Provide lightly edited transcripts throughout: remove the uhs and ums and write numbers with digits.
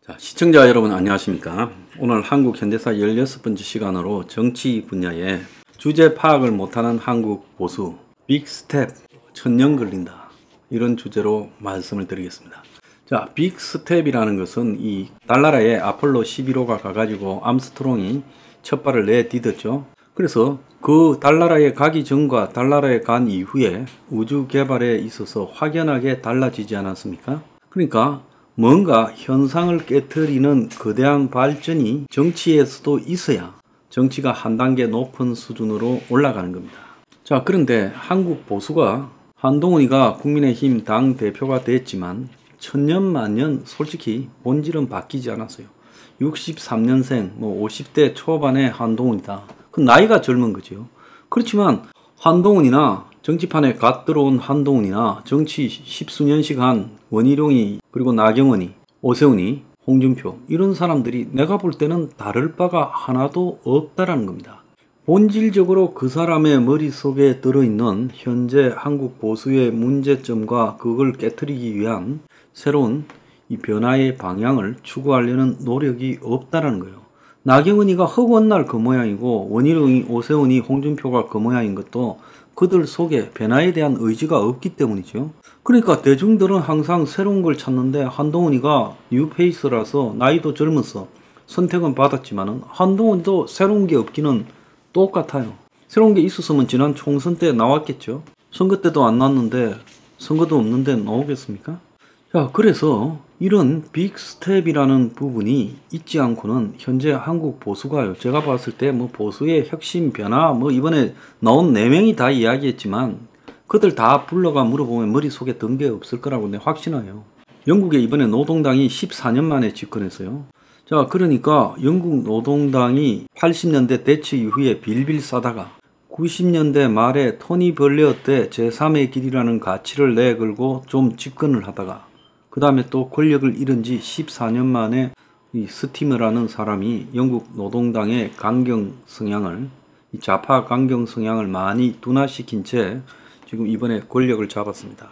자, 시청자 여러분 안녕하십니까? 오늘 한국 현대사 16번째 시간으로 정치 분야에 주제 파악을 못하는 한국 보수 빅스텝 1000년 걸린다, 이런 주제로 말씀을 드리겠습니다. 자, 빅스텝이라는 것은 이 달나라에 아폴로 11호가 가가지고 암스트롱이 첫 발을 내딛었죠. 그래서 그 달나라에 가기 전과 달나라에 간 이후에 우주 개발에 있어서 확연하게 달라지지 않았습니까? 그러니까 뭔가 현상을 깨트리는 거대한 발전이 정치에서도 있어야 정치가 한 단계 높은 수준으로 올라가는 겁니다. 자, 그런데 한국 보수가 한동훈이가 국민의힘 당대표가 됐지만 천년만년 솔직히 본질은 바뀌지 않았어요. 63년생 50대 초반의 한동훈이다. 그 나이가 젊은 거죠. 그렇지만 한동훈이나 정치판에 갓 들어온 한동훈이나 정치 10수년씩 한 원희룡이, 그리고 나경원이, 오세훈이, 홍준표, 이런 사람들이 내가 볼 때는 다를 바가 하나도 없다라는 겁니다. 본질적으로 그 사람의 머릿속에 들어있는 현재 한국 보수의 문제점과 그걸 깨트리기 위한 새로운 이 변화의 방향을 추구하려는 노력이 없다라는 거예요. 나경원이가 허구한 그 모양이고 원희룡이, 오세훈이, 홍준표가 그 모양인 것도 그들 속에 변화에 대한 의지가 없기 때문이죠. 그러니까 대중들은 항상 새로운 걸 찾는데 한동훈이가 뉴페이스라서 나이도 젊어서 선택은 받았지만은 한동훈도 새로운 게 없기는 똑같아요. 새로운 게 있었으면 지난 총선 때 나왔겠죠. 선거 때도 안 나왔는데 선거도 없는데 나오겠습니까? 자, 그래서 이런 빅스텝이라는 부분이 있지 않고는 현재 한국 보수가요, 제가 봤을 때 보수의 혁신 변화 이번에 나온 4명이 다 이야기했지만 그들 다 불러가 물어보면 머릿속에 든 게 없을 거라고 내 확신해요. 영국에 이번에 노동당이 14년 만에 집권했어요. 자, 그러니까 영국 노동당이 80년대 대치 이후에 빌빌 싸다가 90년대 말에 토니 블레어 때 제3의 길이라는 가치를 내걸고 좀 집권을 하다가 그 다음에 또 권력을 잃은 지 14년 만에 이 스티머라는 사람이 영국 노동당의 강경 성향을, 이 좌파 강경 성향을 많이 둔화시킨 채 지금 이번에 권력을 잡았습니다.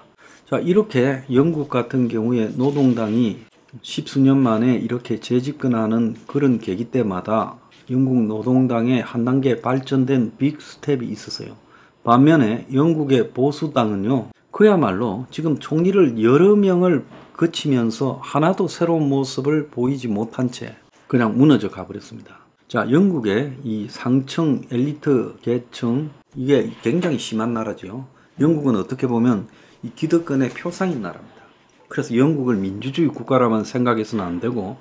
자, 이렇게 영국 같은 경우에 노동당이 10수년 만에 이렇게 재집권하는 그런 계기 때마다 영국 노동당의 한 단계 발전된 빅스텝이 있었어요. 반면에 영국의 보수당은요, 그야말로 지금 총리를 여러 명을 거치면서 하나도 새로운 모습을 보이지 못한 채 그냥 무너져 가버렸습니다. 자, 영국의 이 상층 엘리트 계층, 이게 굉장히 심한 나라죠. 영국은 어떻게 보면 이 기득권의 표상인 나라입니다. 그래서 영국을 민주주의 국가라만 생각해서는 안 되고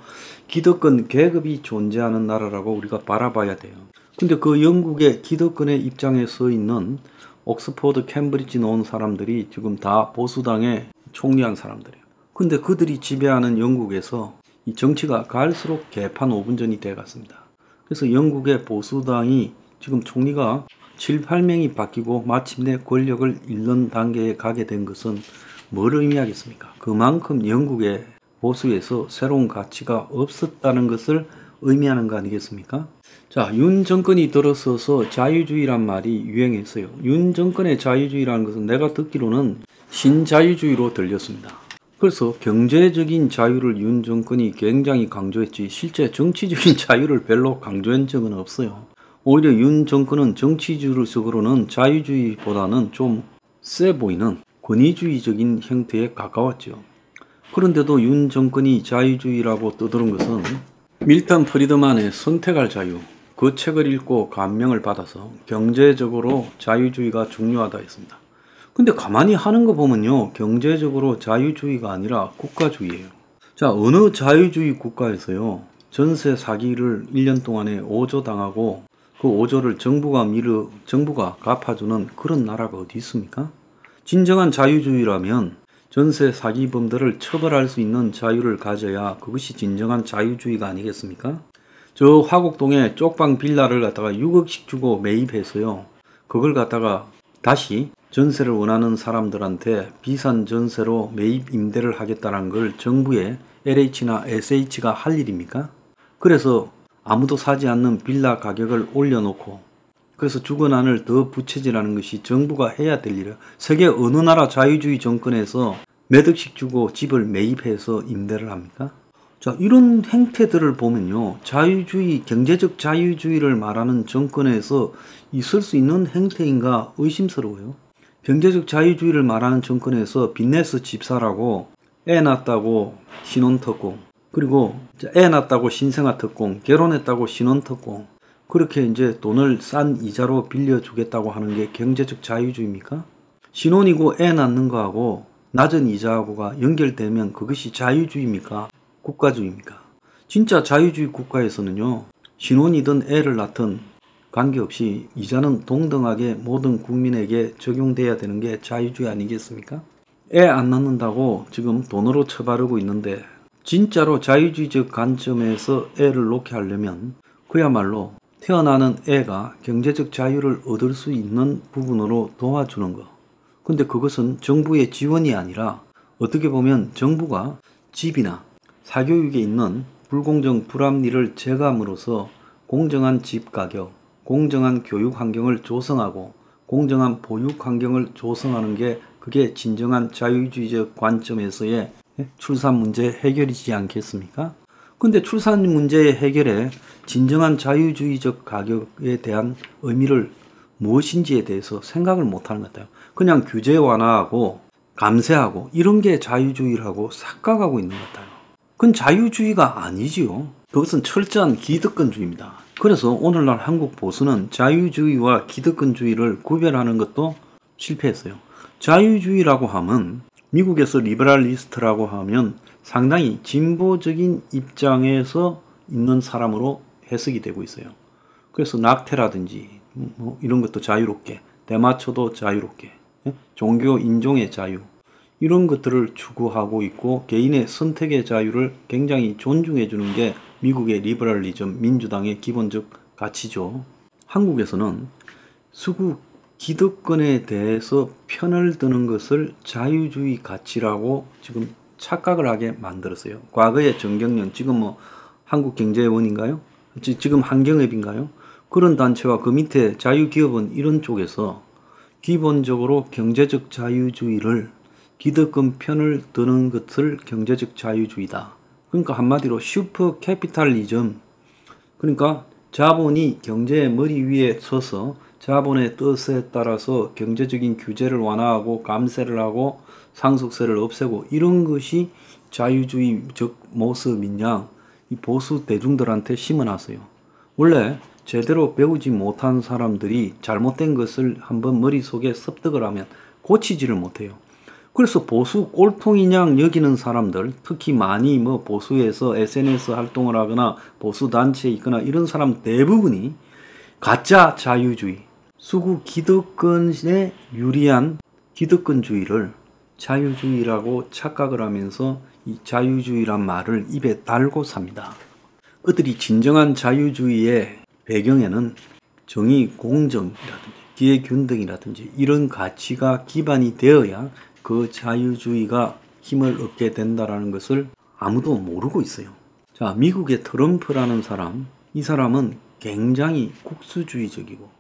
기득권 계급이 존재하는 나라라고 우리가 바라봐야 돼요. 근데 그 영국의 기득권의 입장에 서 있는 옥스퍼드, 캠브리지 나온 사람들이 지금 다 보수당의 총리한 사람들이에요. 근데 그들이 지배하는 영국에서 이 정치가 갈수록 개판 5분전이 돼갔습니다. 그래서 영국의 보수당이 지금 총리가 7, 8명이 바뀌고 마침내 권력을 잃는 단계에 가게 된 것은 뭘 의미하겠습니까? 그만큼 영국의 보수에서 새로운 가치가 없었다는 것을 의미하는 거 아니겠습니까? 자, 윤 정권이 들어서서 자유주의란 말이 유행했어요. 윤 정권의 자유주의라는 것은 내가 듣기로는 신자유주의로 들렸습니다. 그래서 경제적인 자유를 윤 정권이 굉장히 강조했지 실제 정치적인 자유를 별로 강조한 적은 없어요. 오히려 윤 정권은 정치적으로는 자유주의보다는 좀 세 보이는 권위주의적인 형태에 가까웠죠. 그런데도 윤 정권이 자유주의라고 떠드는 것은 밀턴 프리드만의 선택할 자유, 그 책을 읽고 감명을 받아서 경제적으로 자유주의가 중요하다 했습니다. 근데 가만히 하는 거 보면요, 경제적으로 자유주의가 아니라 국가주의예요. 자, 어느 자유주의 국가에서요, 전세 사기를 1년 동안에 5조 당하고 그 5조를 정부가 갚아주는 그런 나라가 어디 있습니까? 진정한 자유주의라면 전세 사기범들을 처벌할 수 있는 자유를 가져야 그것이 진정한 자유주의가 아니겠습니까? 저 화곡동에 쪽방 빌라를 갖다가 6억씩 주고 매입해서요, 그걸 갖다가 다시 전세를 원하는 사람들한테 비싼 전세로 매입 임대를 하겠다는 걸 정부의 LH나 SH가 할 일입니까? 그래서 아무도 사지 않는 빌라 가격을 올려놓고 그래서 주거난을 더 부채질하는 것이 정부가 해야 될 일이에요. 세계 어느 나라 자유주의 정권에서 몇 억씩 주고 집을 매입해서 임대를 합니까? 자, 이런 행태들을 보면요, 자유주의, 경제적 자유주의를 말하는 정권에서 있을 수 있는 행태인가 의심스러워요. 경제적 자유주의를 말하는 정권에서 빚내서 집사라고, 애 낳았다고 신혼특공, 그리고 애 낳았다고 신생아특공, 결혼했다고 신혼특공, 그렇게 이제 돈을 싼 이자로 빌려주겠다고 하는 게 경제적 자유주의입니까? 신혼이고 애 낳는 거하고 낮은 이자하고가 연결되면 그것이 자유주의입니까? 국가주의입니까? 진짜 자유주의 국가에서는요, 신혼이든 애를 낳든 관계없이 이자는 동등하게 모든 국민에게 적용돼야 되는 게 자유주의 아니겠습니까? 애 안 낳는다고 지금 돈으로 처바르고 있는데, 진짜로 자유주의적 관점에서 애를 놓게 하려면 그야말로 태어나는 애가 경제적 자유를 얻을 수 있는 부분으로 도와주는 거. 근데 그것은 정부의 지원이 아니라 어떻게 보면 정부가 집이나 사교육에 있는 불공정 불합리를 제거함으로써 공정한 집 가격, 공정한 교육 환경을 조성하고 공정한 보육 환경을 조성하는 게 그게 진정한 자유주의적 관점에서의 출산 문제 해결이지 않겠습니까? 근데 출산 문제의 해결에 진정한 자유주의적 가격에 대한 의미를 무엇인지에 대해서 생각을 못하는 것 같아요. 그냥 규제 완화하고 감세하고 이런 게 자유주의라고 착각하고 있는 것 같아요. 그건 자유주의가 아니지요. 그것은 철저한 기득권주의입니다. 그래서 오늘날 한국 보수는 자유주의와 기득권주의를 구별하는 것도 실패했어요. 자유주의라고 하면, 미국에서 리버럴리스트라고 하면 상당히 진보적인 입장에서 있는 사람으로 해석이 되고 있어요. 그래서 낙태라든지 뭐 이런 것도 자유롭게, 대마초도 자유롭게, 종교 인종의 자유, 이런 것들을 추구하고 있고 개인의 선택의 자유를 굉장히 존중해 주는 게 미국의 리버럴리즘, 민주당의 기본적 가치죠. 한국에서는 수구 기득권에 대해서 편을 드는 것을 자유주의 가치라고 지금 착각을 하게 만들었어요. 과거의 정경련, 지금 뭐 한국경제원인가요? 지금 한경협인가요? 그런 단체와 그 밑에 자유기업은 이런 쪽에서 기본적으로 경제적 자유주의를 기득권 편을 드는 것을 경제적 자유주의다. 그러니까 한마디로 슈퍼 캐피탈리즘, 그러니까 자본이 경제의 머리 위에 서서 자본의 뜻에 따라서 경제적인 규제를 완화하고 감세를 하고 상속세를 없애고 이런 것이 자유주의적 모습인 양 이 보수 대중들한테 심어놨어요. 원래 제대로 배우지 못한 사람들이 잘못된 것을 한번 머릿속에 습득을 하면 고치지를 못해요. 그래서 보수 꼴통이냥 여기는 사람들, 특히 많이 뭐 보수에서 SNS 활동을 하거나 보수 단체에 있거나 이런 사람 대부분이 가짜 자유주의, 수구 기득권에 유리한 기득권주의를 자유주의라고 착각을 하면서 이 자유주의란 말을 입에 달고 삽니다. 그들이 진정한 자유주의의 배경에는 정의, 공정이라든지 기회균등이라든지 이런 가치가 기반이 되어야 그 자유주의가 힘을 얻게 된다는 것을 아무도 모르고 있어요. 자, 미국의 트럼프라는 사람, 이 사람은 굉장히 국수주의적이고